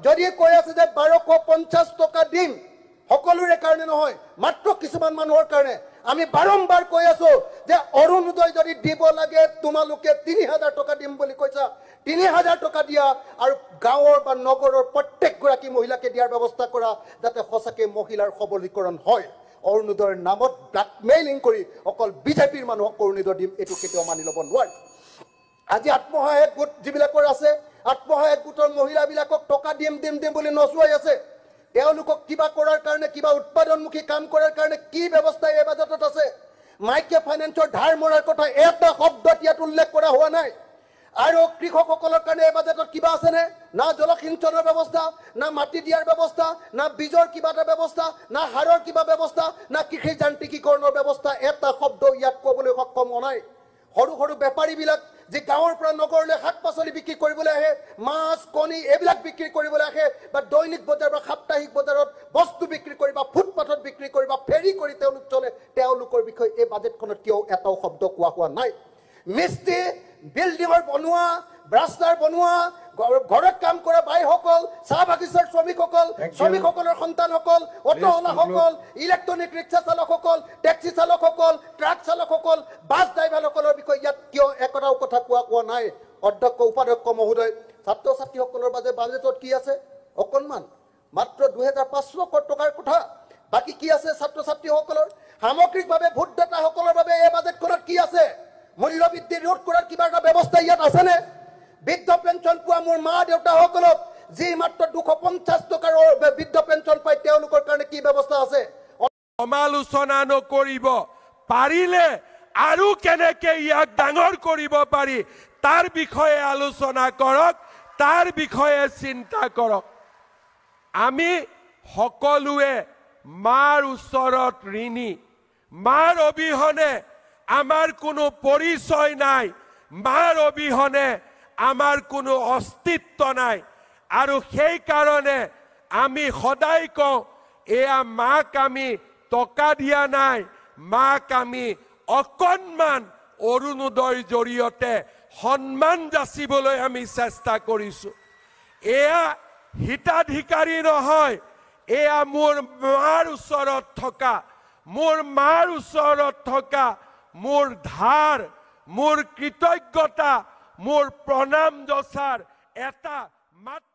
যদি কৈ আছে যে 1250 টকা দিম সকলোৰে কাৰণে নহয় মাত্ৰ কিছুমান মানুহৰ কাৰণে আমি বাৰম্বাৰ কৈ আছো যে অৰুণোদয় যদি দিব লাগে তোমালোকে 3000 টকা দিম বুলি কৈছা 3000 টকা দিয়া আৰু গাঁৱৰ বা নগৰৰ প্ৰত্যেক গৰাকী মহিলাকে দিয়াৰ ব্যৱস্থা কৰা যাতে সঁচাকে মহিলাৰ সবলীকৰণ হয় অৰুণোদয়ৰ নামত ব্ল্যাকমেইলিং কৰি অকল বিজেপিৰ মানুহক অৰুণোদয় দিম এটো কেতিয়াও মানি ল'ব নোৱাৰে আজি আত্মসহায়ক গোট যিবিলাকৰ আছে আত্মসহায়ক গোটৰ মহিলাবিলাকক টকা দিম বুলি নচুৱাই আছে তেওঁলোকক কিবা কৰাৰ কাৰণে কিবা উৎপাদনমুখী কাম কৰাৰ কাৰণে কি ব্যৱস্থা এই বাজেটত আছে মাইক্ৰ ফাইনেন্সৰ ধাৰ মৰাৰ কথা এটা শব্দ ইয়াত উল্লেখ কৰা হোৱা নাই আৰু কৃষকসকলৰ কাৰণে এই বাজেটত কিবা আছে নে না জলসিঞ্চনৰ ব্যৱস্থা না মাটি দিয়াৰ ব্যৱস্থা না বীজৰ কিবা এটা ব্যৱস্থা না হাৰৰ কিবা ব্যৱস্থা না কৃষি যান্ত্ৰিকীকৰণৰ ব্যৱস্থা এটা শব্দ ইয়াত ক'বলৈ সক্ষম হোৱা নাই সৰু সৰু বেপাৰীবিলাক যে গাঁৱৰ পৰা নগৰলৈ শাক পাচলি বিক্ৰী কৰিবলৈ আহে মাছ কণী এইবিলাক বিক্ৰী কৰিবলৈ আহে বা দৈনিক বজাৰ বা সাপ্তাহিক বজাৰত বস্তু বিক্ৰী কৰি বা ফুটপাথত বিক্ৰী কৰি বা ফেৰী কৰি তেওঁলোক চলে তেওঁলোকৰ বিষয়ে এই বাজেটখনত কিয় এটাও শব্দ কোৱা হোৱা নাই মিস্ত্ৰী বিল্ডিঙৰ বনোৱা ৰাস্তাৰ বনোৱা ঘৰত কাম কৰা বাইসকল চাহ বাগিচাৰ শ্ৰমিকসকলৰ সন্তানসকল অটোৱালাসকল ইলেক্ট্ৰনিক ৰিক্সা চালকসকল টেক্সি চালকসকল ট্ৰাক চালকসকল বাছ ড্ৰাইভাৰসকলৰ বিষয়ে ইয়াত কিয় একটাও কথা কোৱা নাই অধ্যক্ষ উপাধ্যক্ষ মহোদয় ছাত্ৰ ছাত্ৰীসকলৰ বাবে বাজেটত কি আছে অকণমান মাত্ৰ 2500 টকাৰ কথা বাকি কি আছে ছাত্ৰ ছাত্ৰীসকলৰ সামগ্ৰিকভাৱে ভোটদাতাসকলৰ বাবে এই বাজেটখনত কি আছে মূল্যবৃদ্ধি ৰোধ কৰাৰ কিবা এটা ব্যৱস্থা ইয়াত আছেনে বৃদ্ধ পেঞ্চন পোৱা মোৰ মা দেউতাসকলক যি মাত্ৰ 250 টকাৰ বৃদ্ধ পেঞ্চন পায় তেওঁলোকৰ কাৰণে কি ব্যৱস্থা আছে সমালোচনা নকৰিব পাৰিলে আৰু কেনেকে ইয়াক ডাঙৰ কৰিব পাৰি তাৰ বিষয়ে আলোচনা কৰক তাৰ বিষয়ে চিন্তা কৰক আমি সকলোৱে মাৰ ওচৰত ঋণী মাৰ অবিহনে আমাৰ কোনো পৰিচয় নাই মাৰ অবিহনে আমাৰ কোনো অস্তিত্ব নাই আৰু সেই কাৰণে আমি সদায় কওঁ এয়া মাক আমি টকা দিয়া নাই মাক আমি অকণমান অৰুণোদয়ৰ জৰিয়তে সন্মান যাচিবলৈ আমি চেষ্টা কৰিছো এয়া হিতাধিকাৰী নহয় এয়া মোৰ মাৰ ওচৰত থকা মোৰ ধাৰ মোৰ কৃতজ্ঞতা মোৰ প্ৰণাম যচাৰ এটা মাত্ৰ